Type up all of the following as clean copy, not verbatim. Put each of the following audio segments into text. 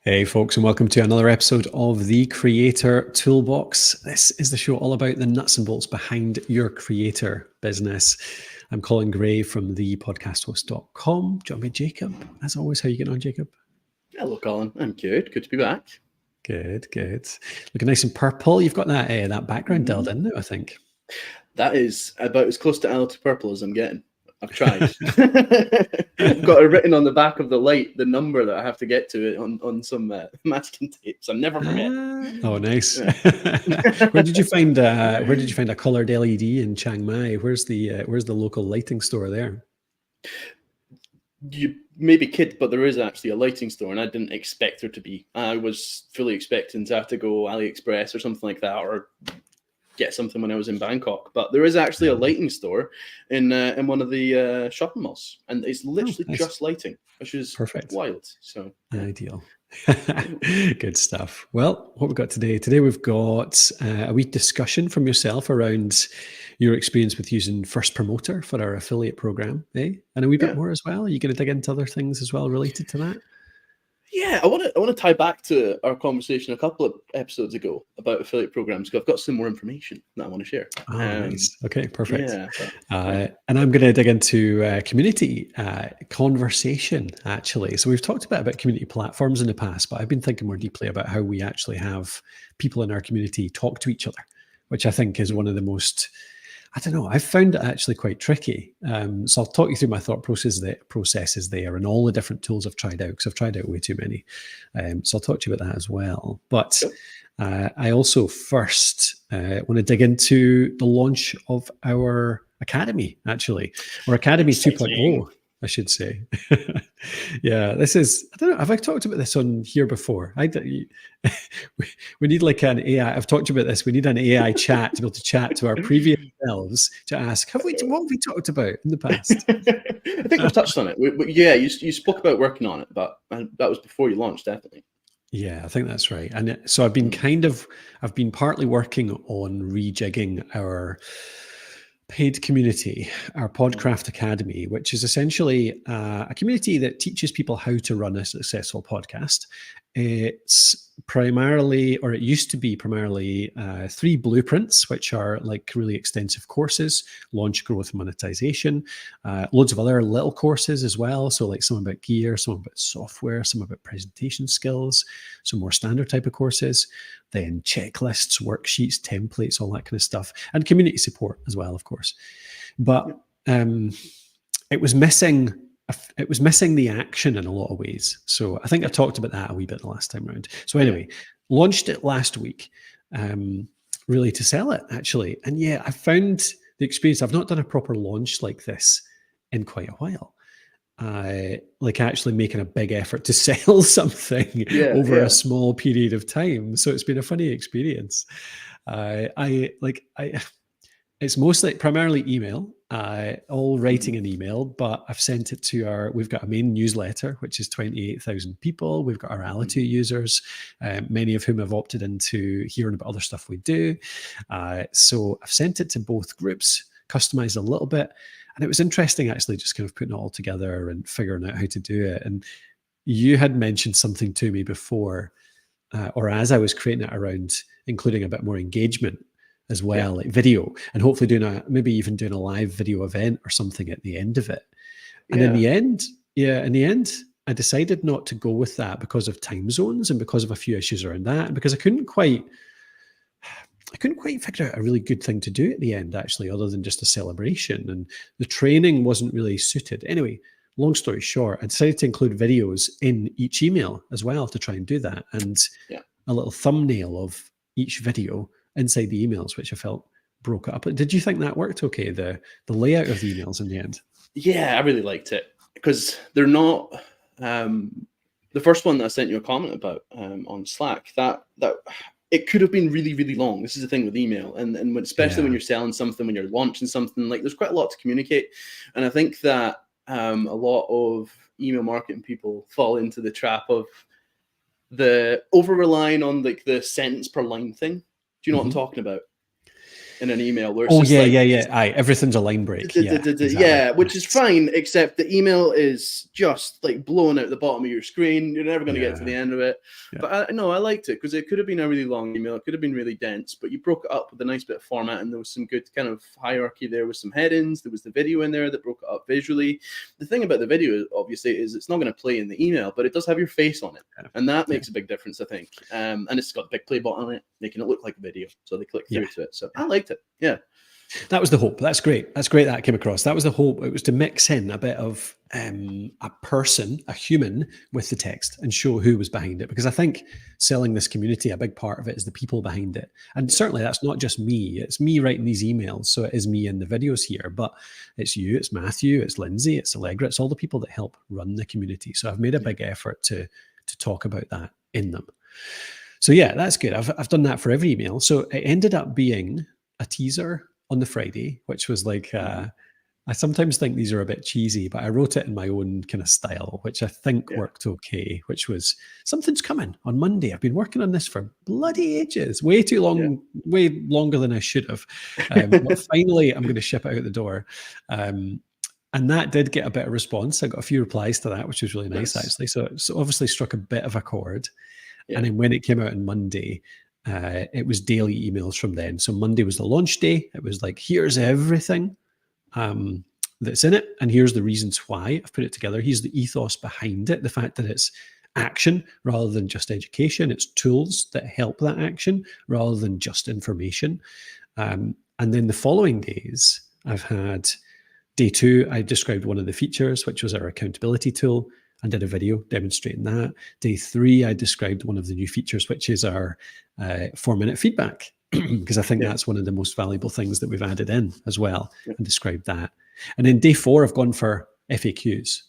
Hey, folks, and welcome to another episode of the Creator Toolbox. This is the show all about the nuts and bolts behind your creator business. I'm Colin Gray from thepodcasthost.com. Join me, Jacob. As always, how are you getting on, Jacob? Hello, Colin. I'm good. Good to be back. Good. Looking nice and purple. You've got that background dialed in now, I think. That is about as close to Al to purple as I'm getting. I've tried. I've got it written on the back of the light, the number that I have to get to it on some masking tape. So I never forget. Oh, nice. Where did you find a coloured LED in Chiang Mai? Where's the local lighting store there? You may be kid, but there is actually a lighting store, and I didn't expect there to be. I was fully expecting to have to go AliExpress or something like that, or get something when I was in Bangkok. But there is actually a lighting store in one of the shopping malls, and it's literally just lighting, which is perfect, wild. So ideal. Good stuff. Well, what we've got today? Today we've got a wee discussion from yourself around your experience with using FirstPromoter for our affiliate program, and a wee bit more as well. Are you going to dig into other things as well related to that? Yeah, I want to tie back to our conversation a couple of episodes ago about affiliate programs, because I've got some more information that I want to share. Oh, nice. Okay, perfect. Yeah, and I'm going to dig into community conversation, actually. So we've talked a bit about community platforms in the past, but I've been thinking more deeply about how we actually have people in our community talk to each other, which I think is one of the most... I don't know. I've found it actually quite tricky. So I'll talk you through my thought processes there and all the different tools I've tried out, because I've tried out way too many. So I'll talk to you about that as well. But I also first want to dig into the launch of our Academy, actually, or Academy 2.0, I should say. Yeah, this is, I don't know, have I talked about this on here before? We need like an AI, I've talked about this, we need an AI chat to be able to chat to our previous selves to ask, what have we talked about in the past? I think we've touched on it. You spoke about working on it, but that was before you launched, definitely. Yeah, I think that's right. And so I've been partly working on rejigging our paid community, our Podcraft Academy, which is essentially a community that teaches people how to run a successful podcast. It's primarily, or it used to be primarily, 3 blueprints, which are like really extensive courses: launch, growth, monetization, loads of other little courses as well. So like some about gear, some about software, some about presentation skills, some more standard type of courses, then checklists, worksheets, templates, all that kind of stuff, and community support as well, of course. But it was missing the action in a lot of ways. So I think I talked about that a wee bit the last time around. So anyway, launched it last week, really to sell it, actually. And yeah, I found the experience, I've not done a proper launch like this in quite a while. Like actually making a big effort to sell something over a small period of time. So it's been a funny experience. It's mostly primarily email, all writing an email, but I've sent it to we've got a main newsletter, which is 28,000 people. We've got our Ality users, many of whom have opted into hearing about other stuff we do. So I've sent it to both groups, customized a little bit. And it was interesting, actually, just kind of putting it all together and figuring out how to do it. And you had mentioned something to me before, or as I was creating it, around including a bit more engagement as well, like video, and hopefully maybe even doing a live video event or something at the end of it. And in the end, I decided not to go with that because of time zones and because of a few issues around that, and because I couldn't quite figure out a really good thing to do at the end, actually, other than just a celebration. And the training wasn't really suited. Anyway, long story short, I decided to include videos in each email as well to try and do that, and a little thumbnail of each video inside the emails, which I felt broke it up. Did you think that worked okay, the layout of the emails in the end? Yeah, I really liked it, because they're not the first one that I sent you a comment about on Slack, that it could have been really, really long. This is the thing with email, and especially when you're selling something, when you're launching something, like there's quite a lot to communicate. And I think that a lot of email marketing people fall into the trap of the over relying on like the sentence per line thing. Do you know what I'm talking about? in an email where it's Oh just yeah, like, yeah. Aye, everything's a line break. Yeah, exactly. yeah, which is fine, except the email is just like blowing out the bottom of your screen. You're never going to get to the end of it. Yeah. But I liked it because it could have been a really long email. It could have been really dense, but you broke it up with a nice bit of format, and there was some good kind of hierarchy there with some headings. There was the video in there that broke it up visually. The thing about the video, obviously, is it's not going to play in the email, but it does have your face on it, and that makes a big difference, I think. And it's got a big play button on it, making it look like a video, so they click through to it. So I liked it. Yeah. That was the hope. That's great. That's great that came across. That was the hope. It was to mix in a bit of a person, a human, with the text and show who was behind it. Because I think selling this community, a big part of it is the people behind it. And certainly that's not just me. It's me writing these emails. So it is me in the videos here, but it's you, it's Matthew, it's Lindsay, it's Allegra. It's all the people that help run the community. So I've made a big effort to talk about that in them. So yeah, that's good. I've done that for every email. So it ended up being a teaser on the Friday, which was like, I sometimes think these are a bit cheesy, but I wrote it in my own kind of style, which I think worked okay, which was something's coming on Monday. I've been working on this for bloody ages, way too long, way longer than I should have. But finally, I'm going to ship it out the door. And that did get a bit of response. I got a few replies to that, which was really nice, actually. So it obviously struck a bit of a chord. And then when it came out on Monday, it was daily emails from then. So Monday was the launch day. It was like, here's everything that's in it, and here's the reasons why I've put it together. Here's the ethos behind it, the fact that it's action rather than just education. It's tools that help that action rather than just information. And then the following days, I've had day 2, I described one of the features, which was our accountability tool, and did a video demonstrating that. Day 3, I described one of the new features, which is our 4-minute feedback, because I think that's one of the most valuable things that we've added in as well, and described that. And then day 4, I've gone for FAQs.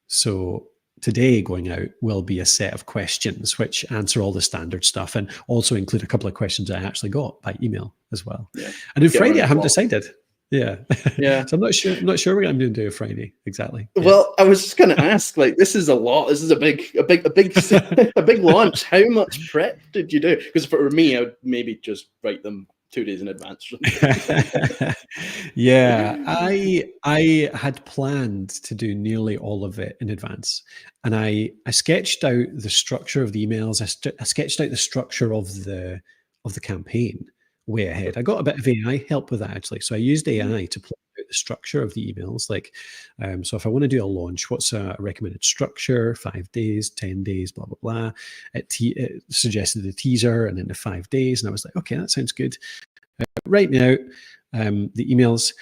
So today going out will be a set of questions which answer all the standard stuff, and also include a couple of questions I actually got by email as well. And then Friday, I haven't decided. Yeah. So I'm not sure what I'm going to do Friday exactly. Well, I was just going to ask, like, this is a lot. This is a big a big launch. How much prep did you do? Because for me, I would maybe just write them 2 days in advance. Yeah, I had planned to do nearly all of it in advance, and I sketched out the structure of the emails. I sketched out the structure of the campaign way ahead. I got a bit of AI help with that, actually. So I used AI to plan out the structure of the emails. Like, so if I want to do a launch, what's a recommended structure? 5 days, 10 days, blah, blah, blah. It suggested the teaser and then the 5 days. And I was like, okay, that sounds good. Write me out the emails.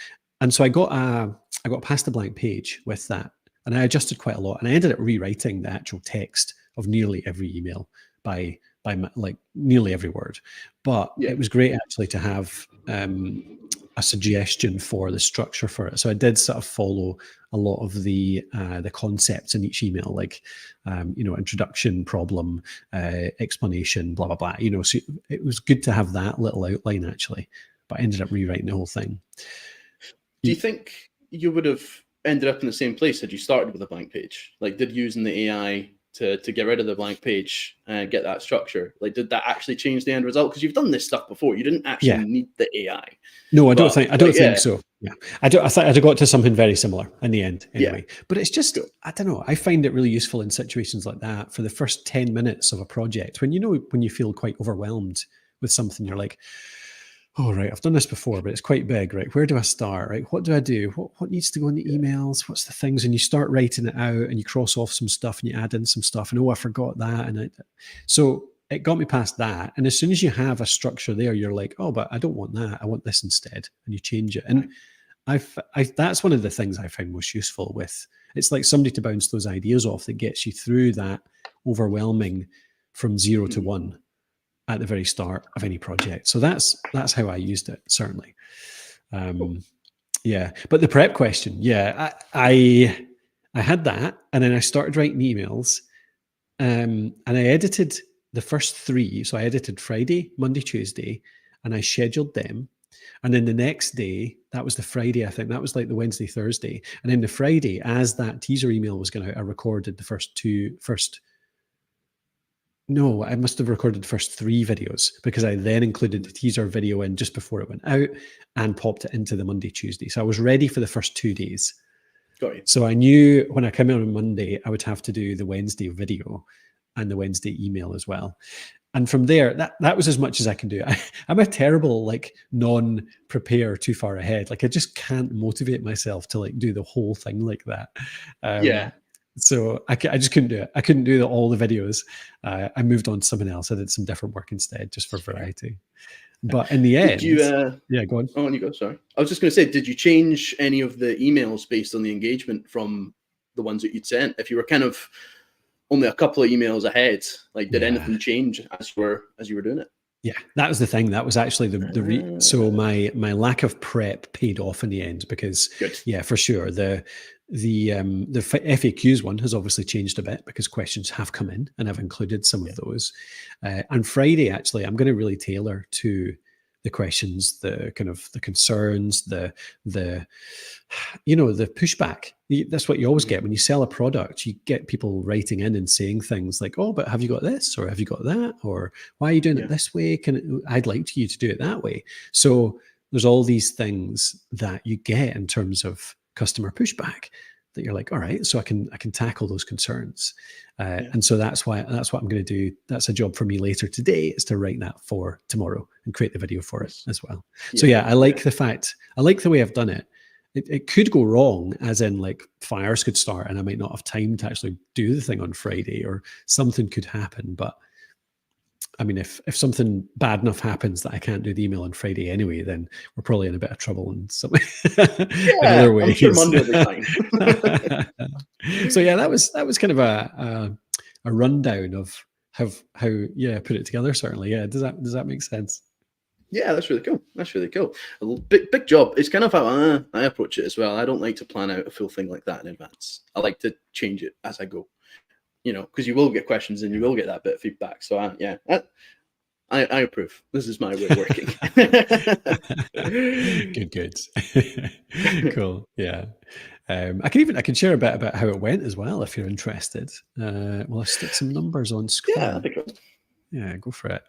And so I got past a blank page with that. And I adjusted quite a lot. And I ended up rewriting the actual text of nearly every email by like nearly every word. But it was great actually to have a suggestion for the structure for it. So I did sort of follow a lot of the concepts in each email, like introduction, problem, explanation, blah blah blah. So it was good to have that little outline actually. But I ended up rewriting the whole thing. Do you think you would have ended up in the same place had you started with a blank page? Like, did using the AI to get rid of the blank page and get that structure, like, did that actually change the end result? Because you've done this stuff before. You didn't actually need the AI. No, I don't think so. Yeah, I thought I'd got to something very similar in the end anyway. But it's just, I don't know. I find it really useful in situations like that for the first 10 minutes of a project when you feel quite overwhelmed with something. You're like, oh, right, I've done this before, but it's quite big, right? Where do I start, right? What do I do? What needs to go in the emails? What's the things? And you start writing it out and you cross off some stuff and you add in some stuff and, oh, I forgot that. So it got me past that. And as soon as you have a structure there, you're like, oh, but I don't want that. I want this instead. And you change it. And that's one of the things I find most useful with. It's like somebody to bounce those ideas off that gets you through that overwhelming from 0 to 1. At the very start of any project. So that's how I used it, certainly. Yeah. But the prep question, I had that, and then I started writing emails, and I edited the first 3. So I edited Friday, Monday, Tuesday, and I scheduled them. And then the next day, that was the Friday, I think. That was like the Wednesday, Thursday. And then the Friday, as that teaser email was going out, I recorded the first No, I must have recorded the first 3 videos because I then included the teaser video in just before it went out and popped it into the Monday, Tuesday. So I was ready for the first 2 days. Got you. So I knew when I came in on Monday, I would have to do the Wednesday video and the Wednesday email as well. And from there, that was as much as I can do. I'm a terrible, like, non-prepare too far ahead. Like, I just can't motivate myself to like do the whole thing like that. Yeah. So I just couldn't do it. I couldn't do all the videos. I moved on to something else. I did some different work instead, just for variety. But in the end, Did you? yeah, go on. Oh, on you go. Sorry, I was just going to say, did you change any of the emails based on the engagement from the ones that you'd sent? If you were kind of only a couple of emails ahead, like, did anything change as you were doing it? Yeah, that was the thing. That was actually so my lack of prep paid off in the end because, yeah, for sure, the FAQs one has obviously changed a bit because questions have come in, and I've included some of those. And Friday, actually, I'm going to really tailor to the questions, the kind of the concerns, the pushback. That's what you always get when you sell a product. You get people writing in and saying things like, "Oh, but have you got this, or have you got that, or why are you doing it this way? I'd like you to do it that way." So there's all these things that you get in terms of customer pushback that you're like, all right, so I can tackle those concerns. And so that's what I'm going to do. That's a job for me later today, is to write that for tomorrow and create the video for it as well. So I like the way I've done it. It could go wrong, as in like fires could start and I might not have time to actually do the thing on Friday, or something could happen. But I mean, if something bad enough happens that I can't do the email on Friday anyway, then we're probably in a bit of trouble in some in other ways. I'm sure Monday will be fine. So yeah, that was kind of a rundown of how I put it together. Certainly, yeah. Does that make sense? Yeah, that's really cool. That's really cool. A big job. It's kind of how I approach it as well. I don't like to plan out a full thing like that in advance. I like to change it as I go. Because you will get questions and you will get that bit of feedback. So I approve. This is my way of working. Good. Cool. Yeah. I can share a bit about how it went as well, if you're interested. Well, I'll stick some numbers on screen. Yeah, I think so. Yeah, go for it.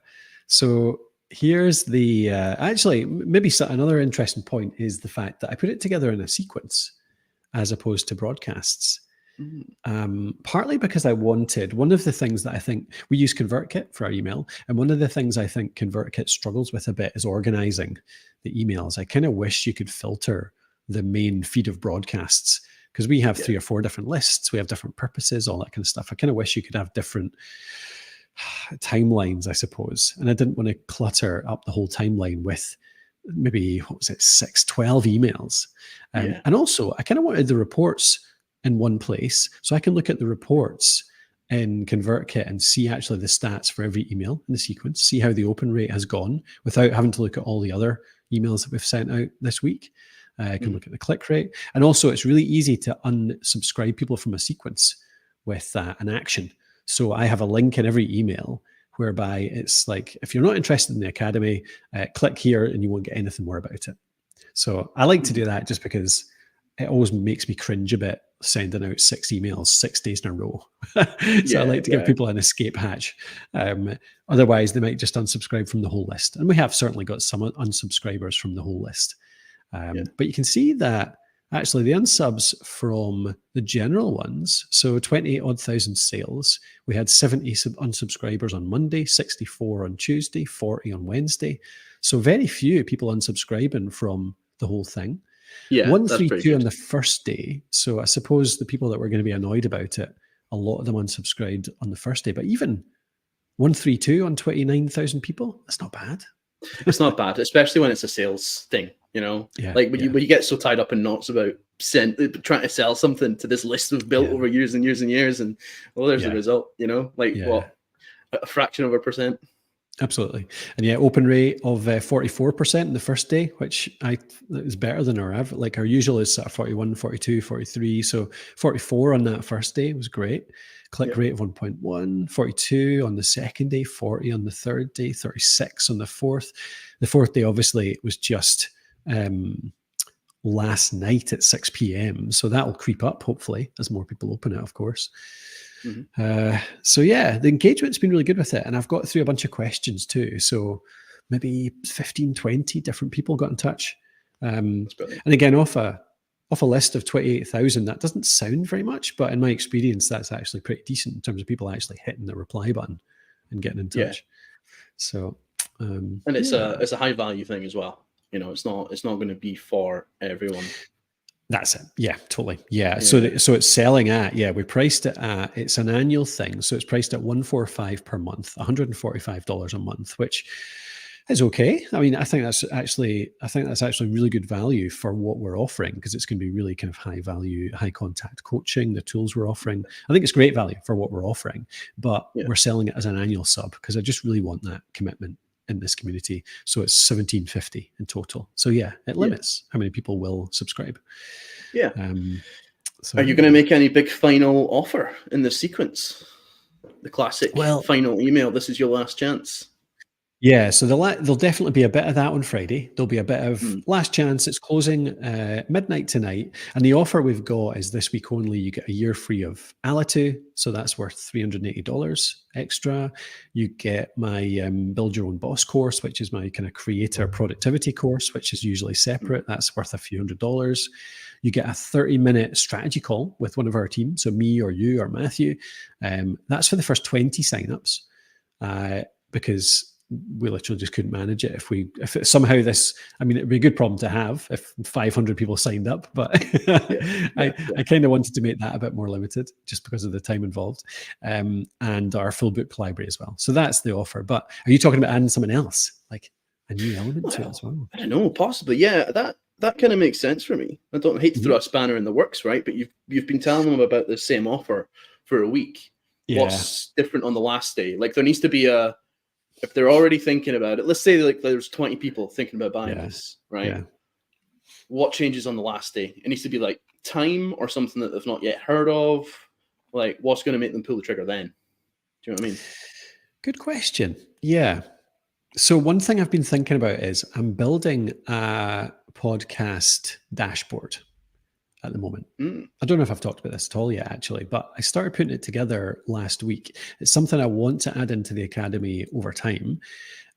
So here's the actually, maybe another interesting point is the fact that I put it together in a sequence as opposed to broadcasts. Partly because I wanted, one of the things that I think we use ConvertKit for our email, and one of the things I think ConvertKit struggles with a bit is organizing the emails. I kind of wish you could filter the main feed of broadcasts, because we have 3 or 4 different lists, we have different purposes, all that kind of stuff. I kind of wish you could have different timelines, I suppose, and I didn't want to clutter up the whole timeline with maybe 12 emails. And also I kind of wanted the reports in one place, so I can look at the reports in ConvertKit and see actually the stats for every email in the sequence, see how the open rate has gone without having to look at all the other emails that we've sent out this week. I can look at the click rate, and also it's really easy to unsubscribe people from a sequence with an action. So I have a link in every email whereby it's like, if you're not interested in the Academy, click here and you won't get anything more about it. So I like to do that just because it always makes me cringe a bit sending out 6 emails 6 days in a row. So I like to give people an escape hatch. Otherwise, they might just unsubscribe from the whole list. And we have certainly got some unsubscribers from the whole list. But you can see that actually the unsubs from the general ones, so 28,000 sales, we had 70 unsubscribers on Monday, 64 on Tuesday, 40 on Wednesday. So very few people unsubscribing from the whole thing. Yeah, 132 on the first day. So I suppose the people that were going to be annoyed about it, a lot of them unsubscribed on the first day. But even 132 on 29,000 people, that's not bad. It's not bad, especially when it's a sales thing. Like when you get so tied up in knots about trying to sell something to this list we've built over years and years and years, and there's the result. What, a fraction of a percent. Absolutely. And open rate of 44% in the first day, which is better than our average. Like our usual is sort of 41, 42, 43. So 44 on that first day was great. Click rate of 1.1, 42 on the second day, 40 on the third day, 36 on the fourth. The fourth day, obviously, it was just last night at 6 p.m. So that will creep up, hopefully, as more people open it, of course. So yeah, the engagement's been really good with it. And I've got through a bunch of questions too. So maybe 15, 20 different people got in touch. And again, off a list of 28,000, that doesn't sound very much, but in my experience, that's actually pretty decent in terms of people actually hitting the reply button and getting in touch. So, and it's a high value thing as well. It's not going to be for everyone. That's it. Yeah, totally. Yeah. So it's selling at, we priced it at, it's an annual thing. So it's priced at $145 per month, $145 a month, which is okay. I mean, I think that's actually really good value for what we're offering, because it's going to be really kind of high value, high contact coaching, the tools we're offering. I think it's great value for what we're offering, but we're selling it as an annual sub because I just really want that commitment in this community. So it's $17.50 in total. So it limits how many people will subscribe. Yeah. So are you going to make any big final offer in the sequence? The classic final email. This is your last chance. Yeah, so there'll definitely be a bit of that on Friday. There'll be a bit of last chance. It's closing midnight tonight. And the offer we've got is this week only. You get a year free of Alitu. So that's worth $380 extra. You get my Build Your Own Boss course, which is my kind of creator productivity course, which is usually separate. That's worth a few $100s. You get a 30-minute strategy call with one of our team. So me or you or Matthew. That's for the first 20 signups because we literally just couldn't manage it if somehow this, I mean, it'd be a good problem to have if 500 people signed up, but I kind of wanted to make that a bit more limited just because of the time involved, and our full book library as well. So that's the offer. But are you talking about adding something else, like a new element to it as well? I don't know, possibly. Yeah, that kind of makes sense for me. I don't hate to throw a spanner in the works, right? But you've been telling them about the same offer for a week. Yeah. What's different on the last day? Like there needs to be if they're already thinking about it, let's say like there's 20 people thinking about buying this, right? Yeah. What changes on the last day? It needs to be like time or something that they've not yet heard of. Like what's going to make them pull the trigger then? Do you know what I mean? Good question. Yeah. So one thing I've been thinking about is I'm building a podcast dashboard at the moment. I don't know if I've talked about this at all yet, actually, but I started putting it together last week. It's something I want to add into the Academy over time,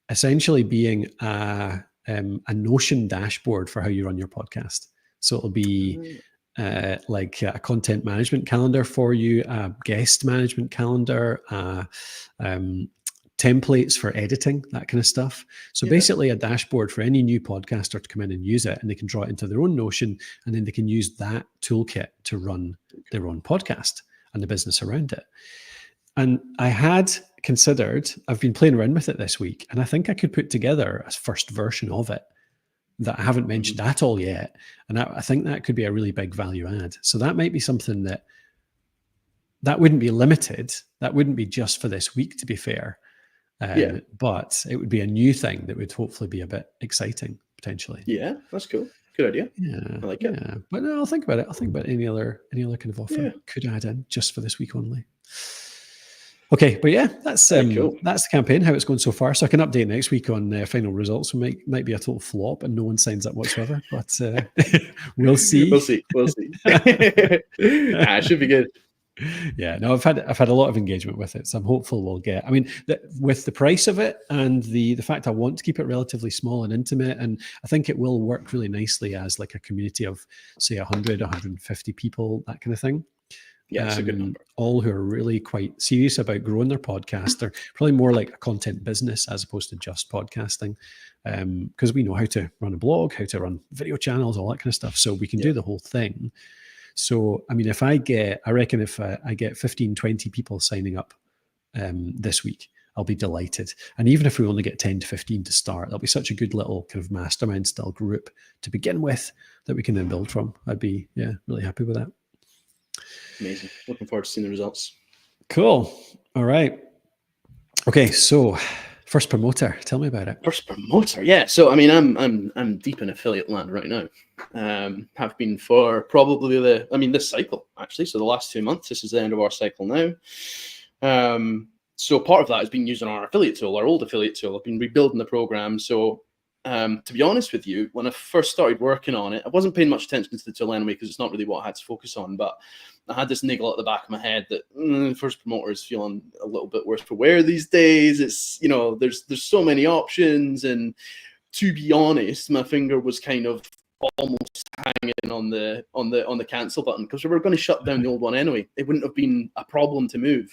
essentially being a Notion dashboard for how you run your podcast. So it'll be like a content management calendar for you, a guest management calendar, templates for editing, that kind of stuff. So basically a dashboard for any new podcaster to come in and use it, and they can draw it into their own Notion, and then they can use that toolkit to run their own podcast and the business around it. And I had considered, I've been playing around with it this week, and I think I could put together a first version of it that I haven't mentioned at all yet. And I think that could be a really big value add. So that might be something that wouldn't be limited. That wouldn't be just for this week, to be fair. But it would be a new thing that would hopefully be a bit exciting potentially. Yeah, that's cool. Good idea. Yeah, I like it. Yeah, but no, I'll think about it. I'll think about any other kind of offer could add in just for this week only. Okay, but that's cool. That's the campaign, how it's going so far. So I can update next week on final results. It might be a total flop and no one signs up whatsoever, but we'll see. We'll see. It should be good. Yeah, no, I've had a lot of engagement with it, so I'm hopeful we'll get. I mean, with the price of it and the fact I want to keep it relatively small and intimate, and I think it will work really nicely as like a community of say 100, 150 people, that kind of thing. Yeah, it's a good number. All who are really quite serious about growing their podcast. They're probably more like a content business as opposed to just podcasting, because we know how to run a blog, how to run video channels, all that kind of stuff. So we can do the whole thing. So, I mean, if I reckon if I get 15, 20 people signing up this week, I'll be delighted. And even if we only get 10 to 15 to start, that'll be such a good little kind of mastermind style group to begin with that we can then build from. I'd be, really happy with that. Amazing. Looking forward to seeing the results. Cool. All right. Okay. So FirstPromoter, tell me about it. FirstPromoter, yeah. So I mean, I'm deep in affiliate land right now. Have been for probably this cycle actually. So the last 2 months. This is the end of our cycle now. So part of that has been using our affiliate tool, our old affiliate tool. I've been rebuilding the program. So to be honest with you, when I first started working on it, I wasn't paying much attention to the tool anyway because it's not really what I had to focus on. But I had this niggle at the back of my head that First Promoter is feeling a little bit worse for wear these days. It's, you know, there's so many options, and to be honest, my finger was kind of almost hanging on the cancel button, because we were going to shut down the old one anyway. It wouldn't have been a problem to move.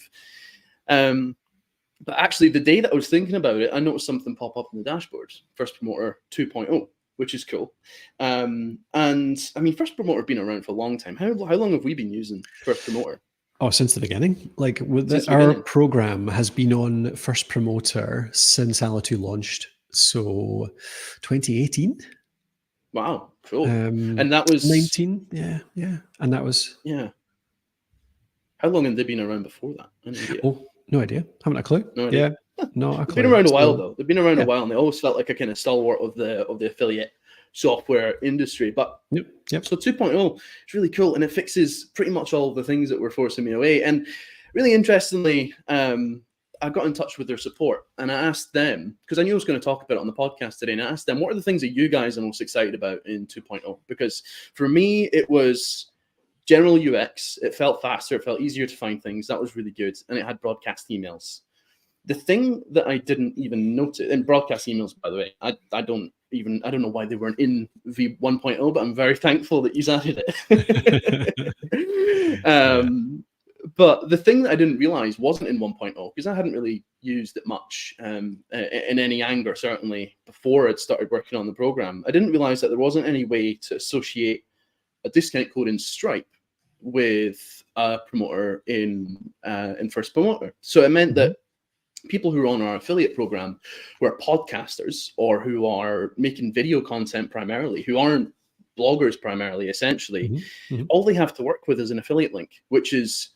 But actually, the day that I was thinking about it, I noticed something pop up in the dashboard: First Promoter 2.0, which is cool. And I mean, First Promoter has been around for a long time. How long have we been using First Promoter? Oh, since the beginning. Like our program has been on First Promoter since Alitu launched. So 2018. Wow, cool. And that was 19. Yeah. And that was How long had they been around before that? Oh, no idea. Haven't a clue. No idea. Not a clue. They've been around a while though. They've been around a while, and they always felt like a kind of stalwart of the affiliate software industry. But yep. So 2.0 is really cool, and it fixes pretty much all of the things that were forcing me away. And really interestingly, I got in touch with their support, and I asked them, because I knew I was going to talk about it on the podcast today, and I asked them, what are the things that you guys are most excited about in 2.0? Because for me, it was general UX. It felt faster. It felt easier to find things. That was really good. And it had broadcast emails. The thing that I didn't even notice, and broadcast emails, by the way, I don't know why they weren't in V1.0, but I'm very thankful that you added it. But the thing that I didn't realize wasn't in 1.0, because I hadn't really used it much in any anger, certainly before I'd started working on the program. I didn't realize that there wasn't any way to associate a discount code in Stripe with a promoter in First Promoter. So it meant that people who are on our affiliate program, who are podcasters or who are making video content primarily, who aren't bloggers primarily, essentially, all they have to work with is an affiliate link, which is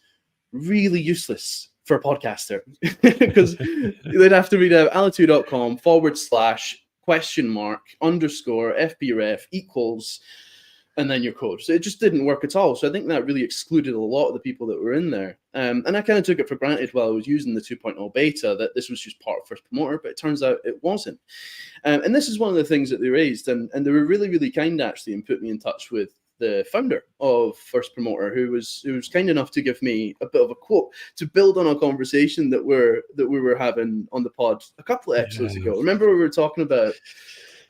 really useless for a podcaster, because they'd have to read out alitu.com/?_FBREF equals and then your code. So it just didn't work at all. So I think that really excluded a lot of the people that were in there. And I kind of took it for granted while I was using the 2.0 beta that this was just part of First Promoter, but it turns out it wasn't. And this is one of the things that they raised, and they were really, really kind actually, and put me in touch with the founder of First Promoter, who was kind enough to give me a bit of a quote to build on a conversation that we were having on the pod a couple of episodes ago. Remember we were talking about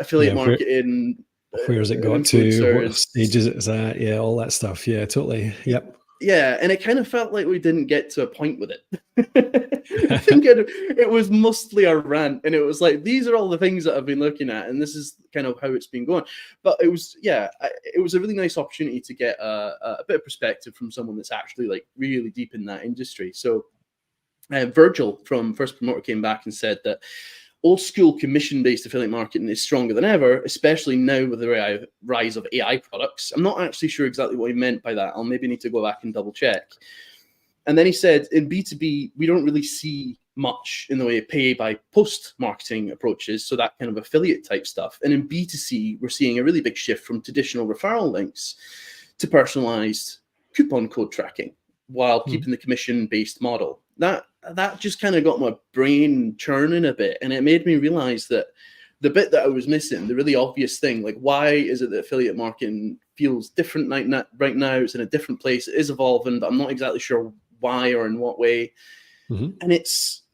affiliate marketing. Where's it got to? What stages it's at? Yeah, all that stuff. Yeah, totally. Yep. Yeah, and it kind of felt like we didn't get to a point with it. I think it was mostly a rant, and it was like, these are all the things that I've been looking at, and this is kind of how it's been going. But it was a really nice opportunity to get a bit of perspective from someone that's actually like really deep in that industry. So Virgil from First Promoter came back and said that old school commission-based affiliate marketing is stronger than ever, especially now with the rise of AI products. I'm not actually sure exactly what he meant by that. I'll maybe need to go back and double check. And then he said, in B2B, we don't really see much in the way of pay by post marketing approaches, so that kind of affiliate type stuff. And in B2C, we're seeing a really big shift from traditional referral links to personalized coupon code tracking while keeping the commission-based model. That just kind of got my brain churning a bit, and it made me realize that the bit that I was missing, the really obvious thing, like why is it that affiliate marketing feels different right now? It's in a different place. It is evolving, but I'm not exactly sure why or in what way. And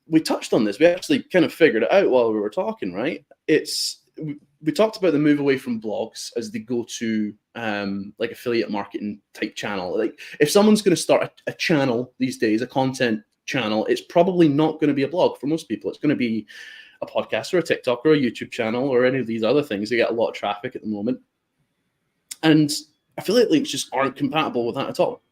we touched on this. We actually kind of figured it out while we were talking, right? We talked about the move away from blogs as the go-to like affiliate marketing type channel. Like if someone's going to start a channel these days, a content channel, it's probably not going to be a blog for most people. It's going to be a podcast or a TikTok or a YouTube channel or any of these other things. They get a lot of traffic at the moment. And affiliate links just aren't compatible with that at all.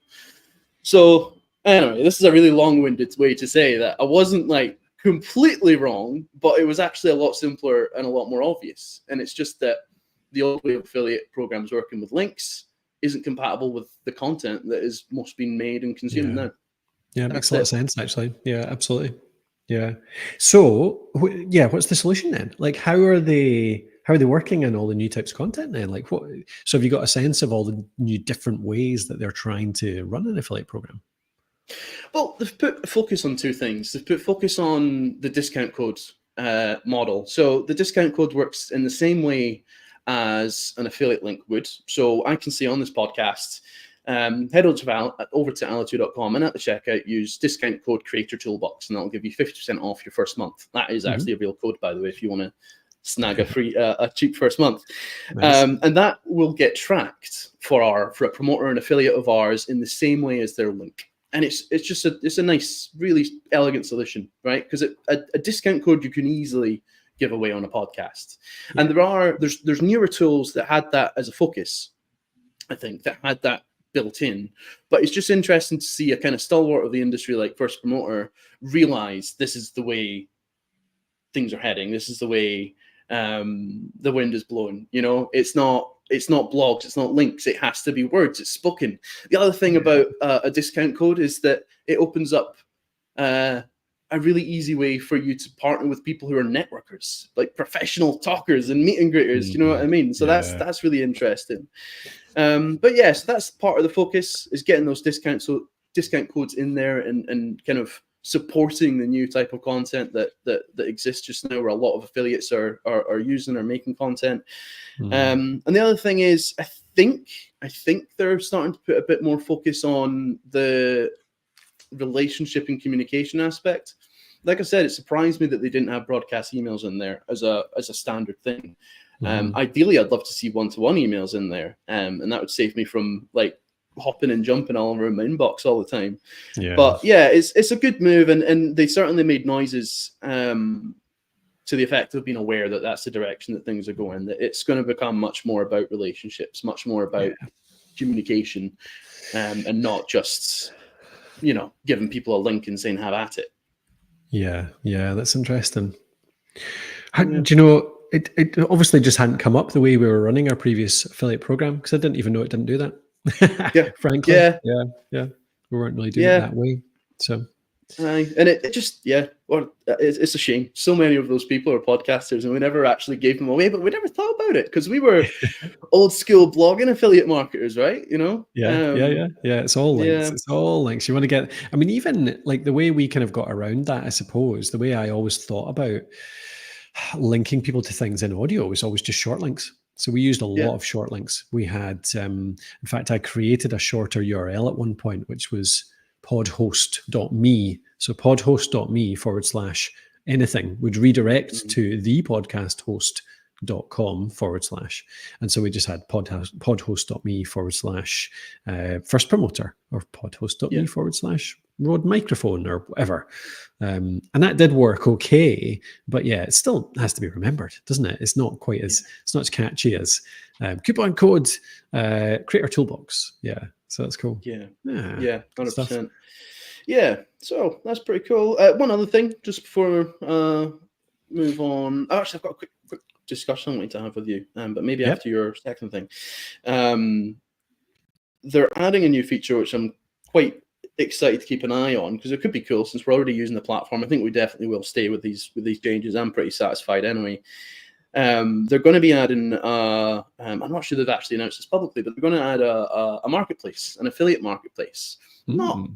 So anyway, this is a really long-winded way to say that I wasn't like completely wrong, but it was actually a lot simpler and a lot more obvious. And it's just that the old way of affiliate programs working with links isn't compatible with the content that is most being made and consumed now. Yeah, it makes a lot of sense, actually. Yeah, absolutely. Yeah. So, what's the solution then? Like, how are they working on all the new types of content then? Like, what? So, have you got a sense of all the new different ways that they're trying to run an affiliate program? Well, they've put a focus on two things. They've put focus on the discount code model. So, the discount code works in the same way as an affiliate link would. So, I can say on this podcast, head over to alitude.com and at the checkout use discount code Creator Toolbox, and that'll give you 50% off your first month. That is actually a real code, by the way, if you want to snag a cheap first month. Nice. And that will get tracked for a promoter and affiliate of ours in the same way as their link. And it's a nice, really elegant solution, right? Because a discount code you can easily give away on a podcast. Yeah. And there's newer tools that had that as a focus, I think, that had that built in. But it's just interesting to see a kind of stalwart of the industry like FirstPromoter realize this is the way things are heading. This is the way the wind is blowing. You know, it's not blogs, it's not links, it has to be words, it's spoken. The other thing about a discount code is that it opens up a really easy way for you to partner with people who are networkers, like professional talkers and meet and greeters. You know what I mean? So that's really interesting. But yeah, so that's part of the focus, is getting those discount codes in there and kind of supporting the new type of content that exists just now, where a lot of affiliates are using or making content. And the other thing is, I think they're starting to put a bit more focus on the relationship and communication aspect. Like I said, it surprised me that they didn't have broadcast emails in there as a standard thing. Ideally, I'd love to see one-to-one emails in there, and that would save me from like hopping and jumping all over my inbox all the time. But yeah, it's a good move, and they certainly made noises to the effect of being aware that that's the direction that things are going, that it's going to become much more about relationships, much more about communication, and not just, you know, giving people a link and saying have at it. Yeah, that's interesting. Do you know, it obviously just hadn't come up the way we were running our previous affiliate program, because I didn't even know it didn't do that. Frankly. We weren't really doing it that way. So and it just it's a shame. So many of those people are podcasters, and we never actually gave them away, but we never thought about it because we were old school blogging affiliate marketers, right? You know? It's all links. It's all links. You want to get, I mean, even like the way we kind of got around that, I suppose, the way I always thought about linking people to things in audio was always just short links. So we used a lot of short links. We had, in fact, I created a shorter URL at one point, which was podhost.me. So podhost.me/ anything would redirect to the podcasthost.com / and so we just had podhost.me / FirstPromoter, or podhost.me / Rode microphone, or whatever. And that did work okay, but yeah, it still has to be remembered, doesn't it? It's not quite as, it's not as catchy as coupon code Creator Toolbox. So that's cool. 100%. Stuff. Yeah, so that's pretty cool. One other thing, just before move on. Actually, I've got a quick discussion I wanted to have with you, but maybe after your second thing. They're adding a new feature, which I'm quite excited to keep an eye on, because it could be cool since we're already using the platform. I think we definitely will stay with these changes. I'm pretty satisfied anyway. They're going to be adding I'm not sure they've actually announced this publicly, but they're going to add a marketplace, an affiliate marketplace. Not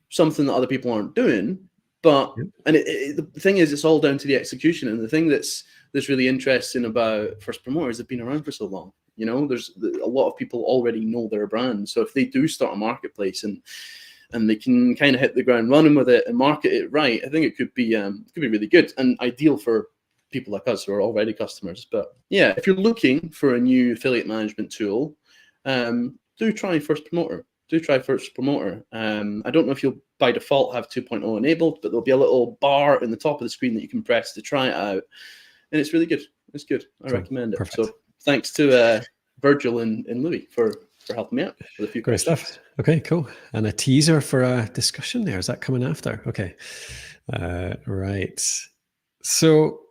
something that other people aren't doing, but and the thing is, it's all down to the execution. And the thing that's really interesting about FirstPromoter is they've been around for so long. You know, there's a lot of people already know their brand. So if they do start a marketplace and they can kind of hit the ground running with it and market it right, I think it could be really good and ideal for people like us who are already customers. But yeah, if you're looking for a new affiliate management tool, do try FirstPromoter. I don't know if you'll by default have 2.0 enabled, but there'll be a little bar in the top of the screen that you can press to try it out, and it's really good. It's good. I recommend it. Perfect. So thanks to Virgil and Louis for helping me out with a few great stuff. Okay, cool. And a teaser for a discussion there. Is that coming after? Okay. Right. So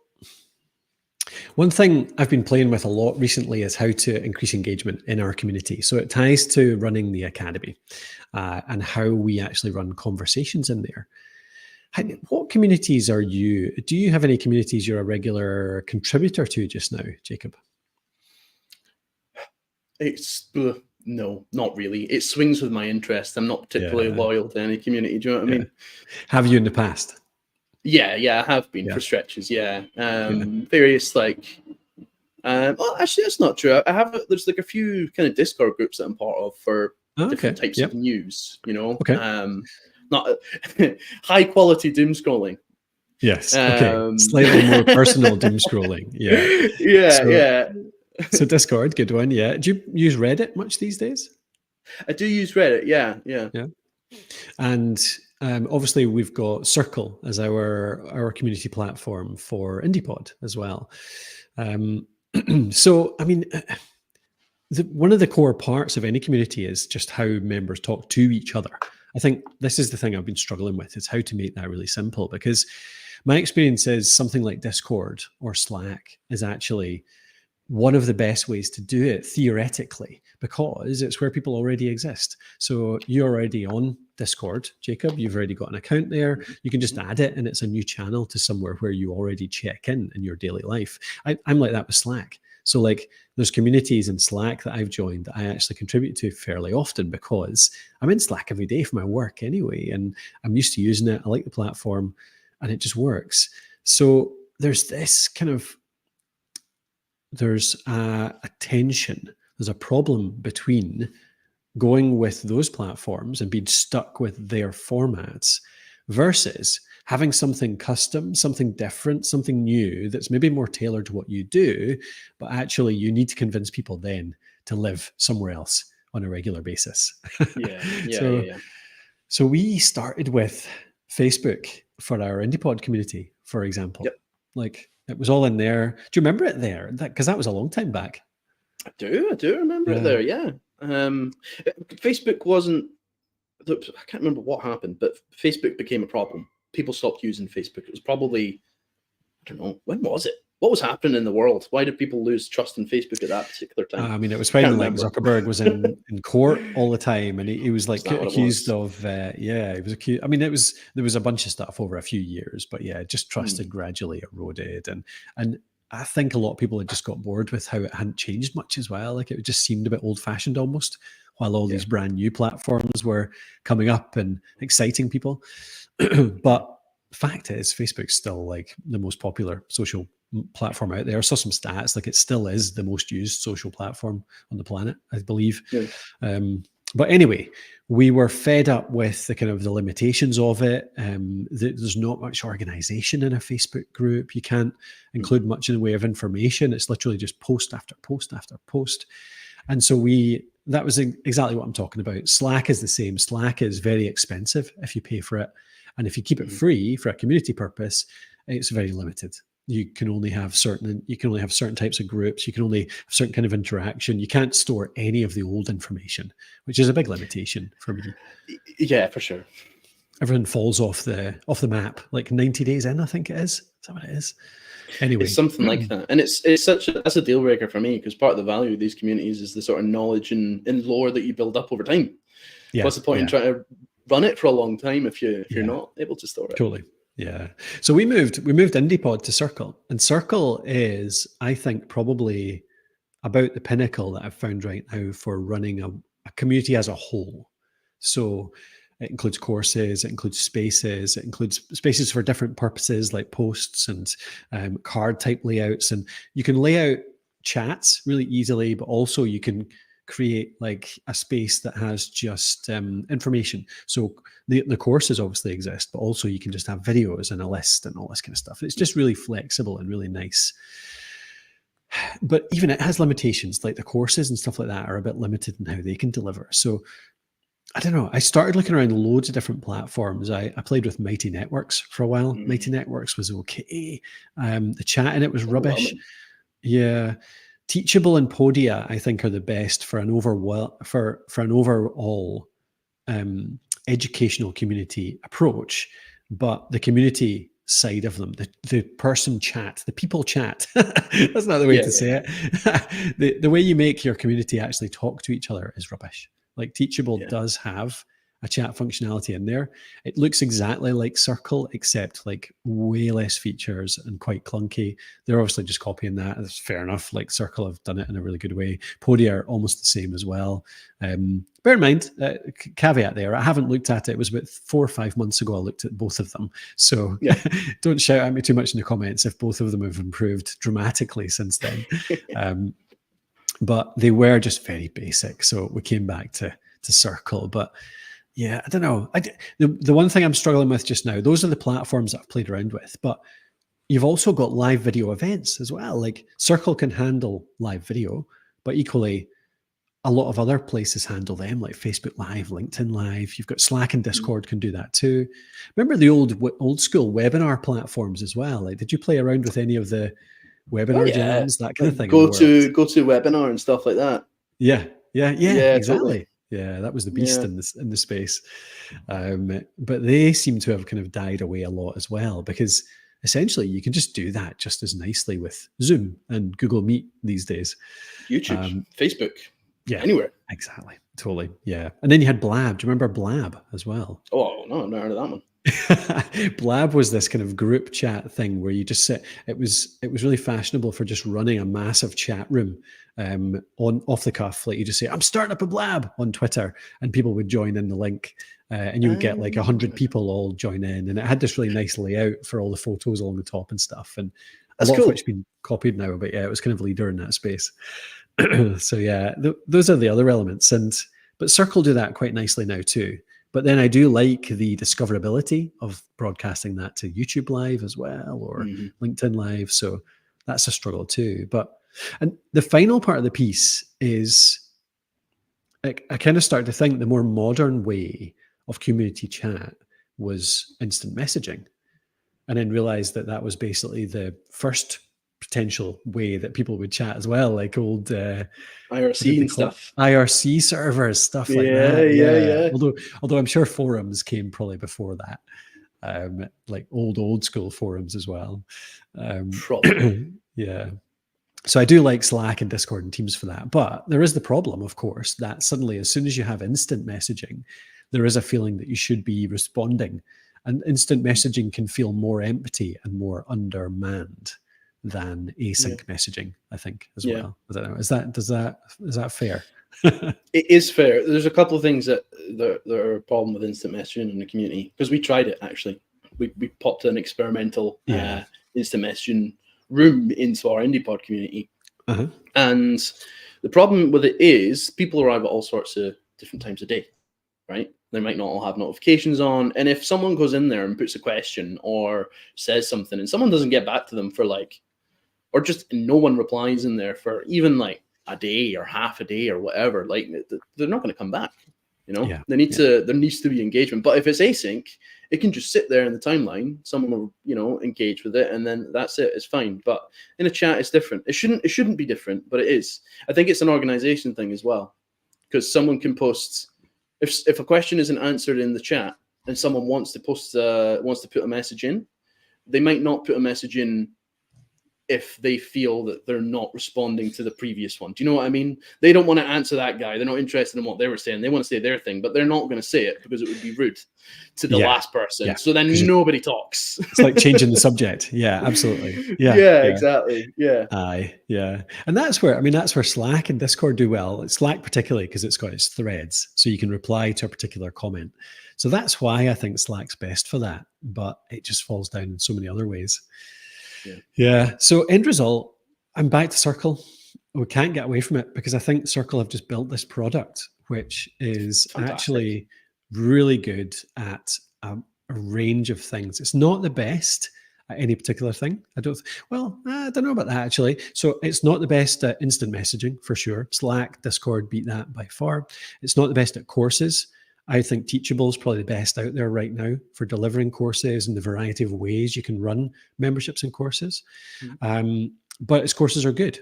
one thing I've been playing with a lot recently is how to increase engagement in our community. So it ties to running the academy and how we actually run conversations in there. What communities do you have any communities you're a regular contributor to just now, Jacob? No, not really. It swings with my interest. I'm not particularly loyal to any community. Do you know what I mean? Have you in the past? Yeah, I have been for stretches. Various like, well, actually, that's not true. I have. There's like a few kind of Discord groups that I'm part of for Oh, different okay. types Yep. of news, Okay. not high quality doom scrolling. Yes. Okay. Um, Slightly more personal doom scrolling. Yeah. yeah, So, yeah. so Discord, good one. Yeah. Do you use Reddit much these days? I do use Reddit. Yeah, yeah. Yeah. And obviously, we've got Circle as our community platform for IndiePod as well. So, I mean, one of the core parts of any community is just how members talk to each other. I think this is the thing I've been struggling with, is how to make that really simple, because my experience is something like Discord or Slack is actually one of the best ways to do it theoretically, because it's where people already exist. So you're already on Discord, Jacob, you've already got an account there. You can just add it and it's a new channel to somewhere where you already check in your daily life. I'm like that with Slack. So like there's communities in Slack that I've joined that I actually contribute to fairly often, because I'm in Slack every day for my work anyway, and I'm used to using it. I like the platform and it just works. So there's this kind of there's a tension, there's a problem between going with those platforms and being stuck with their formats versus having something custom, something different, something new that's maybe more tailored to what you do, but actually you need to convince people then to live somewhere else on a regular basis. Yeah, yeah, so, yeah. so we started with Facebook for our IndiePod community, for example. Yep. Like it was all in there. Do you remember it there? Because that was a long time back. I do remember it there. Yeah. Facebook wasn't. I can't remember what happened, but Facebook became a problem. People stopped using Facebook. It was probably, I don't know, when was it? What was happening in the world? Why did people lose trust in Facebook at that particular time? I mean, it was when like Zuckerberg was in court all the time, and he was like accused of, he was accused. I mean, there was a bunch of stuff over a few years, but yeah, just trust had gradually eroded, and I think a lot of people had just got bored with how it hadn't changed much as well. Like it just seemed a bit old fashioned almost, while all these brand new platforms were coming up and exciting people. But fact is, Facebook's still like the most popular social platform out there. I saw some stats, like it still is the most used social platform on the planet, I believe. Yeah. But anyway, we were fed up with the kind of the limitations of it. There's not much organization in a Facebook group. You can't include much in the way of information. It's literally just post after post after post. And so that was exactly what I'm talking about. Slack is the same. Slack is very expensive if you pay for it. And if you keep it free for a community purpose, it's very limited. You can only have certain types of groups. You can only have certain kind of interaction. You can't store any of the old information, which is a big limitation for me. Yeah, for sure. Everything falls off the map like 90 days in, I think it is. Is that what it is? Anyway, it's something like that, and that's a deal breaker for me, because part of the value of these communities is the sort of knowledge and lore that you build up over time. Yeah, what's the point in trying to run it for a long time if you're not able to store it? Totally. Yeah. So we moved IndiePod to Circle, and Circle is, I think, probably about the pinnacle that I've found right now for running a community as a whole. So it includes courses, it includes spaces, it includes spaces for different purposes like posts and card type layouts. And you can lay out chats really easily, but also you can create like a space that has just information. So the courses obviously exist, but also you can just have videos and a list and all this kind of stuff. It's just really flexible and really nice. But even it has limitations, like the courses and stuff like that are a bit limited in how they can deliver. So I don't know. I started looking around loads of different platforms. I played with Mighty Networks for a while. Mighty Networks was okay. The chat in it was rubbish. Yeah. Teachable and Podia, I think, are the best for an overall educational community approach. But the community side of them, the person chat, the people chat, that's not the way to say it. The way you make your community actually talk to each other is rubbish. Like Teachable does have a chat functionality in there. It looks exactly like Circle, except like way less features and quite clunky. They're obviously just copying that. That's fair enough. Like Circle have done it in a really good way. Podia are almost the same as well. Bear in mind, caveat there, I haven't looked at it. It was about 4 or 5 months ago I looked at both of them. So don't shout at me too much in the comments if both of them have improved dramatically since then. But they were just very basic. So we came back to Circle. But yeah, I don't know. The one thing I'm struggling with just now, those are the platforms that I've played around with, but you've also got live video events as well. Like Circle can handle live video, but equally a lot of other places handle them, like Facebook Live, LinkedIn Live. You've got Slack and Discord can do that too. Remember the old school webinar platforms as well? Like, did you play around with any of the webinar jams, that kind of thing? Go to webinar and stuff like that. Yeah, exactly. Totally. Yeah, that was the beast in the space. But they seem to have kind of died away a lot as well, because essentially you can just do that just as nicely with Zoom and Google Meet these days. YouTube, Facebook. Yeah, anywhere. Exactly. Totally. Yeah. And then you had Blab. Do you remember Blab as well? Oh, no, I've never heard of that one. Blab was this kind of group chat thing where you just sit. It was really fashionable for just running a massive chat room off the cuff. Like you just say, I'm starting up a Blab on Twitter, and people would join in the link, and you would get like 100 people all join in. And it had this really nice layout for all the photos along the top and stuff. And a lot of which has been copied now, but yeah, it was kind of leader in that space. So yeah, those are the other elements, but Circle do that quite nicely now too. But then I do like the discoverability of broadcasting that to YouTube Live as well, or LinkedIn Live. So that's a struggle too. And the final part of the piece is I kind of started to think the more modern way of community chat was instant messaging, and then realized that was basically the first potential way that people would chat as well, like old IRC and stuff, IRC servers, stuff like that. Yeah. Although I'm sure forums came probably before that, like old school forums as well. Probably. Yeah. So I do like Slack and Discord and Teams for that. But there is the problem, of course, that suddenly as soon as you have instant messaging, there is a feeling that you should be responding. And instant messaging can feel more empty and more undermanned than async messaging, I think, as well. I don't know. Is that fair? It is fair. There's a couple of things that are a problem with instant messaging in the community, because we tried it actually. We popped an experimental instant messaging room into our IndiePod community, and the problem with it is people arrive at all sorts of different times of day, right? They might not all have notifications on, and if someone goes in there and puts a question or says something and someone doesn't get back to them for or just no one replies in there for even like a day or half a day or whatever, like they're not going to come back. There needs to be engagement. But if it's async, it can just sit there in the timeline. Someone will, engage with it, and then that's it. It's fine. But in a chat, it's different. It shouldn't be different, but it is. I think it's an organization thing as well, because someone can post if a question isn't answered in the chat and someone wants to put a message in, they might not put a message in if they feel that they're not responding to the previous one. Do you know what I mean? They don't want to answer that guy. They're not interested in what they were saying. They want to say their thing, but they're not going to say it because it would be rude to the last person. Yeah. So then nobody talks. It's like changing the subject. Yeah, absolutely. Yeah, exactly. Yeah. And that's where Slack and Discord do well. Slack particularly because it's got its threads, so you can reply to a particular comment. So that's why I think Slack's best for that, but it just falls down in so many other ways. Yeah. So end result, I'm back to Circle. We can't get away from it because I think Circle have just built this product, which is actually really good at a range of things. It's not the best at any particular thing. I don't know about that actually. So it's not the best at instant messaging for sure. Slack, Discord beat that by far. It's not the best at courses. I think Teachable is probably the best out there right now for delivering courses and the variety of ways you can run memberships and courses. But its courses are good.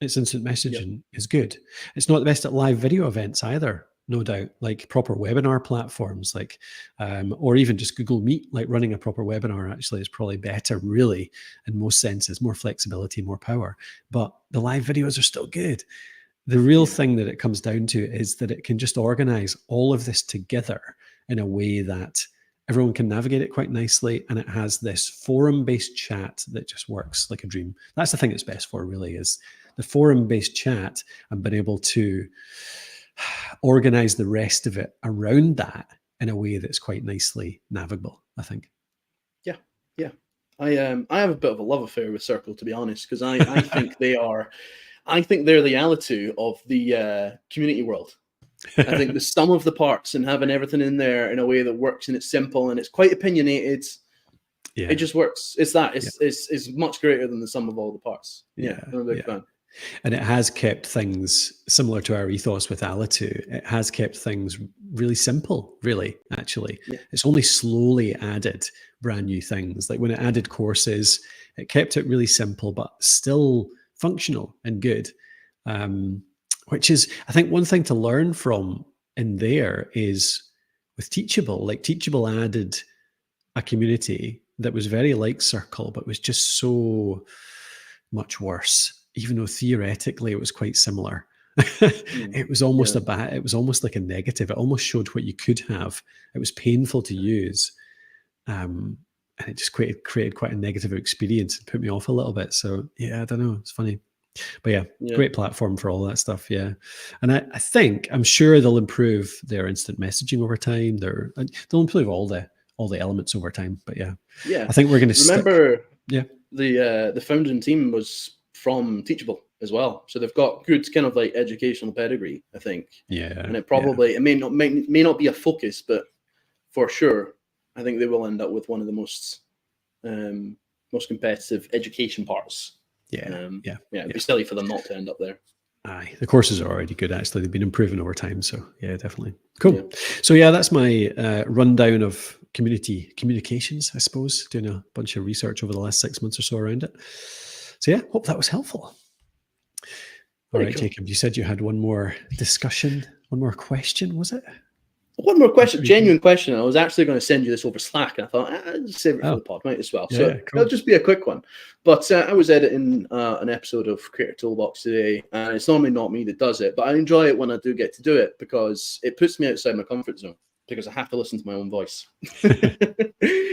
Its instant messaging is good. It's not the best at live video events either, no doubt, like proper webinar platforms, or even just Google Meet, like running a proper webinar actually is probably better, really, in most senses, more flexibility, more power. But the live videos are still good. The real thing that it comes down to is that it can just organize all of this together in a way that everyone can navigate it quite nicely. And it has this forum-based chat that just works like a dream. That's the thing it's best for, really, is the forum-based chat and being able to organize the rest of it around that in a way that's quite nicely navigable, I think. Yeah. I have a bit of a love affair with Circle, to be honest, because I think they're the Alitu of the community world. I think the sum of the parts and having everything in there in a way that works and it's simple and it's quite opinionated, it just works. It's much greater than the sum of all the parts. Yeah, I'm a big fan. And it has kept things similar to our ethos with Alitu. It has kept things really simple, really, actually. Yeah. It's only slowly added brand new things. Like when it added courses, it kept it really simple, but still functional and good. Which is, I think, one thing to learn from in there is with Teachable. Like Teachable added a community that was very like Circle, but was just so much worse. Even though theoretically it was quite similar, it was almost it was almost like a negative. It almost showed what you could have. It was painful to use, and it just created quite a negative experience and put me off a little bit. So yeah, I don't know. It's funny, but great platform for all that stuff. Yeah, and I'm sure they'll improve their instant messaging over time. They'll improve all the elements over time. But yeah, I think we're going to remember. The founding team was from Teachable as well, so they've got good kind of like educational pedigree, I think. And it probably it may not be a focus, but for sure, I think they will end up with one of the most competitive education parts. It'd be silly for them not to end up there. Aye, the courses are already good. Actually, they've been improving over time. So yeah, definitely cool. So yeah, that's my rundown of community communications. I suppose doing a bunch of research over the last 6 months or so around it. So yeah, hope that was helpful. All right, Jacob, you said you had one more discussion, one more question, was it? One more question, genuine question. I was actually going to send you this over Slack, and I thought I'll just save it for the pod, might as well. So it'll just be a quick one. But I was editing an episode of Creator Toolbox today, and it's normally not me that does it, but I enjoy it when I do get to do it because it puts me outside my comfort zone because I have to listen to my own voice.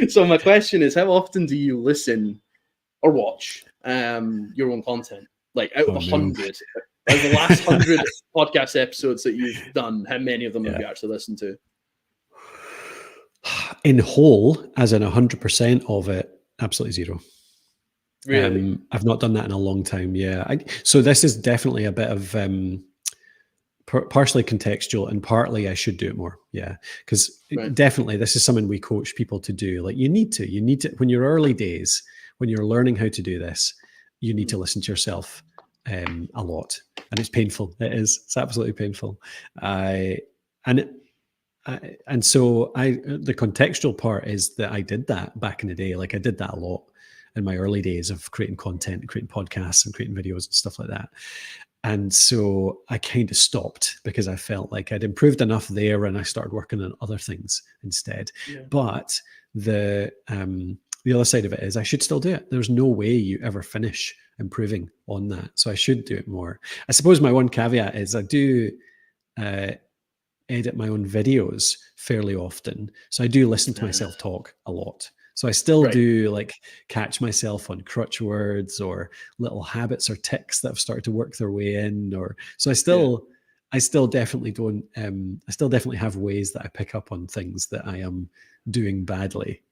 So my question is, how often do you listen or watch your own content? Like out of 100, like the last 100 podcast episodes that you've done, how many of them have you actually listened to? In whole, as in 100% of it, absolutely zero. Really? I've not done that in a long time. Yeah. So this is definitely a bit of partially contextual and partly I should do it more. Yeah. Because definitely this is something we coach people to do. Like you need to, when you're early days, when you're learning how to do this, you need to listen to yourself a lot, and it's painful. It's absolutely painful. And so the contextual part is that I did that back in the day. Like I did that a lot in my early days of creating content and creating podcasts and creating videos and stuff like that. And so I kind of stopped because I felt like I'd improved enough there and I started working on other things instead. But the other side of it is I should still do it. There's no way you ever finish improving on that. So I should do it more. I suppose my one caveat is I do edit my own videos fairly often. So I do listen to myself talk a lot. So I still do like catch myself on crutch words or little habits or tics that have started to work their way in. So I still definitely don't, I still definitely have ways that I pick up on things that I am doing badly,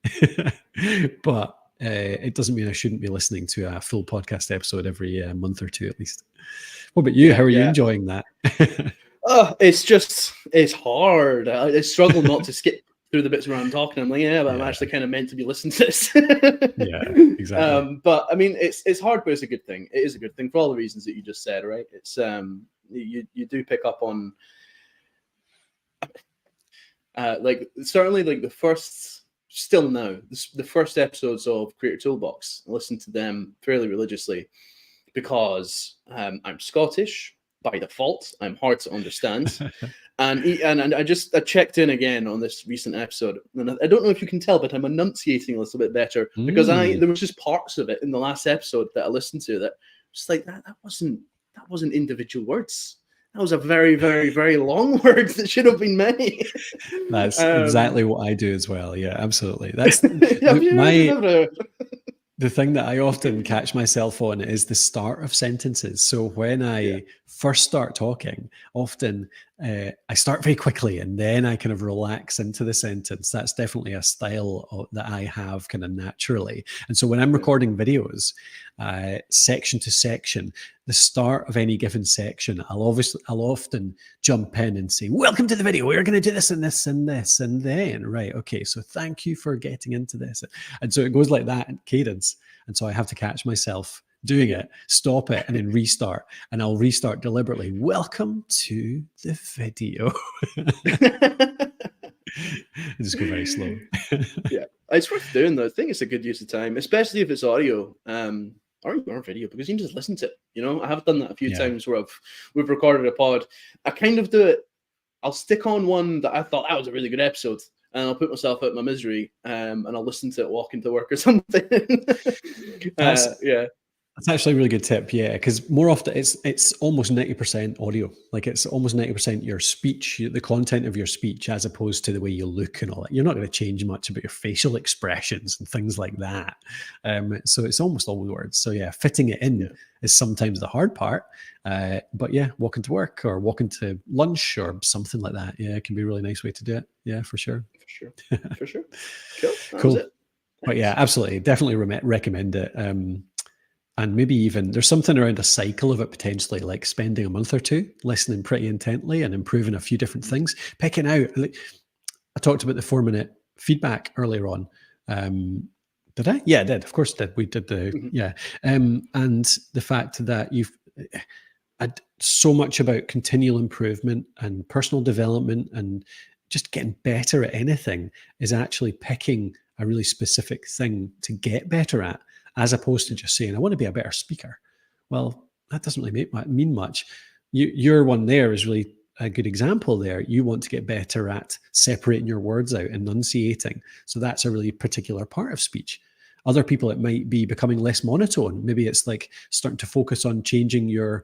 but it doesn't mean I shouldn't be listening to a full podcast episode every month or two at least. What about you? How are you enjoying that? It's hard. I struggle not to skip through the bits where I'm talking. I'm like, but I'm actually kind of meant to be listening to this. Exactly. But I mean, it's hard, but it's a good thing. It is a good thing for all the reasons that you just said, right? It's you do pick up on like certainly like the first episodes of Creator Toolbox. I listen to them fairly religiously because I'm Scottish by default. I'm hard to understand. And I checked in again on this recent episode, and I don't know if you can tell, but I'm enunciating a little bit better because there was just parts of it in the last episode that I listened to that just like that wasn't individual words. That was a very, very, very long word that should have been many. That's exactly what I do as well. Yeah, absolutely. That's the thing that I often catch myself on is the start of sentences. So when I first start talking, often I start very quickly and then I kind of relax into the sentence. That's definitely a style that I have kind of naturally. And so when I'm recording videos, section to section, the start of any given section, I'll often jump in and say, welcome to the video. We're going to do this and this and this. And then, right, okay, so thank you for getting into this. And so it goes like that in cadence. And so I have to catch myself doing it, stop it, and then restart. And I'll restart deliberately. Welcome to the video. I just go very slow. Yeah, it's worth doing though. I think it's a good use of time, especially if it's audio or video, because you can just listen to it. You know, I have done that a few times where we've recorded a pod. I kind of do it. I'll stick on one that I thought that was a really good episode, and I'll put myself out of my misery, and I'll listen to it walking to work or something. That's actually a really good tip, yeah, because more often it's almost 90% audio. Like it's almost 90% your speech, the content of your speech, as opposed to the way you look and all that. You're not going to change much about your facial expressions and things like that. So it's almost all words. So yeah, fitting it in is sometimes the hard part. But yeah, walking to work or walking to lunch or something like that, yeah, it can be a really nice way to do it. Yeah, for sure. For sure. Cool. That cool. was it. But yeah, absolutely, definitely recommend it. And maybe even there's something around a cycle of it potentially, like spending a month or two listening pretty intently and improving a few different things, picking out. Like, I talked about the 4-minute feedback earlier on. Did I? Yeah, I did. Of course, I did. We did the and the fact that you've had so much about continual improvement and personal development and just getting better at anything is actually picking a really specific thing to get better at, as opposed to just saying, I want to be a better speaker. Well, that doesn't really mean much. Your one there is really a good example there. You want to get better at separating your words out, enunciating. So that's a really particular part of speech. Other people, it might be becoming less monotone. Maybe it's like starting to focus on changing your,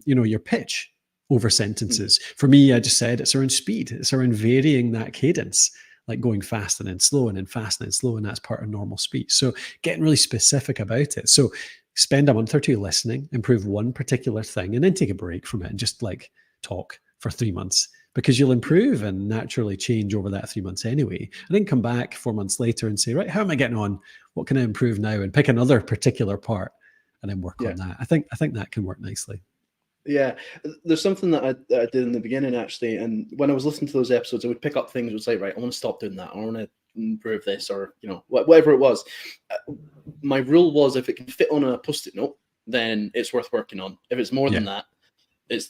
your pitch over sentences. For me, I just said it's around speed. It's around varying that cadence, like going fast and then slow and then fast and then slow. And that's part of normal speech. So getting really specific about it. So spend a month or two listening, improve one particular thing, and then take a break from it and just like talk for 3 months, because you'll improve and naturally change over that 3 months anyway. And then come back 4 months later and say, right, how am I getting on? What can I improve now? And pick another particular part and then work on that. I think that can work nicely. Yeah, there's something that I did in the beginning, actually. And when I was listening to those episodes, I would pick up things, would say, right, I want to stop doing that. I want to improve this, or, whatever it was. My rule was, if it can fit on a Post-it note, then it's worth working on. If it's more than that, it's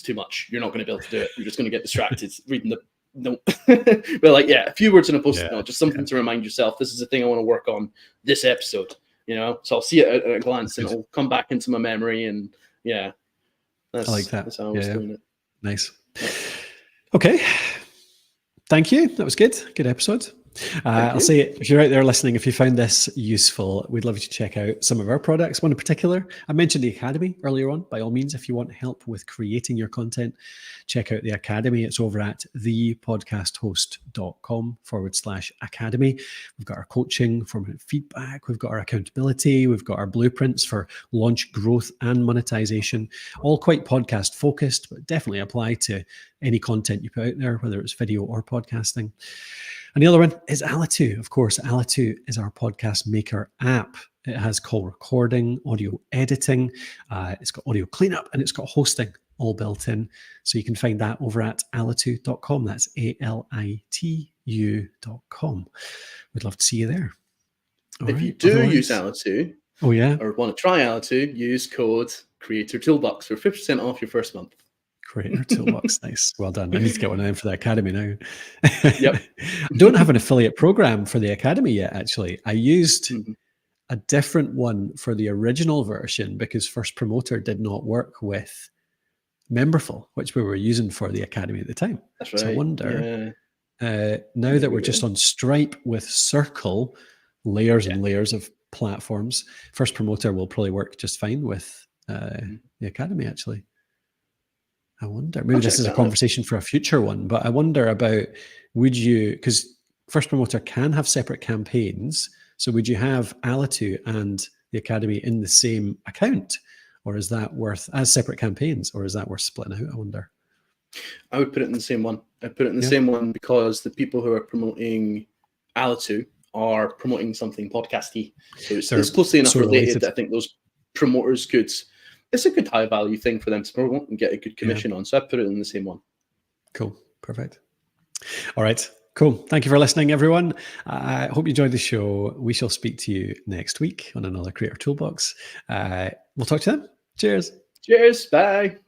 too much. You're not going to be able to do it. You're just going to get distracted reading the note. But like, a few words in a Post-it note, just something to remind yourself, this is the thing I want to work on this episode, So I'll see it at a glance and it'll come back into my memory. And I like that. That's how I was doing it. Nice. Okay. Thank you. That was good. Good episode. I'll say, if you're out there listening, if you found this useful, we'd love you to check out some of our products. One in particular, I mentioned the Academy earlier on. By all means, if you want help with creating your content, check out the Academy. It's over at thepodcasthost.com/academy. We've got our coaching, formative feedback. We've got our accountability. We've got our blueprints for launch, growth, and monetization. All quite podcast focused, but definitely apply to any content you put out there, whether it's video or podcasting. And the other one is Alitu. Of course, Alitu is our podcast maker app. It has call recording, audio editing, it's got audio cleanup, and it's got hosting all built in. So you can find that over at alitu.com. That's ALITU.com. We'd love to see you there. If you do use Alitu, or want to try Alitu, use code CreatorToolbox for 50% off your first month. Creator Toolbox. Nice. Well done. I need to get one of them for the Academy now. I don't have an affiliate program for the Academy yet, actually. I used a different one for the original version because FirstPromoter did not work with Memberful, which we were using for the Academy at the time. That's right. So I wonder, now that we're just on Stripe with Circle, layers and layers of platforms, FirstPromoter will probably work just fine with the Academy, actually. I wonder, maybe this is a conversation for a future one, but I wonder about, because FirstPromoter can have separate campaigns, so would you have Alitu and the Academy in the same account, or is that worth, as separate campaigns, or is that worth splitting out, I wonder? I would put it in the same one. I'd put it in the same one because the people who are promoting Alitu are promoting something podcasty. So it's closely enough related that I think those promoters could. It's a good high value thing for them to promote and get a good commission on. So I put it in the same one. Cool. Perfect. All right. Cool. Thank you for listening, everyone. I hope you enjoyed the show. We shall speak to you next week on another Creator Toolbox. We'll talk to them. Cheers. Cheers. Bye.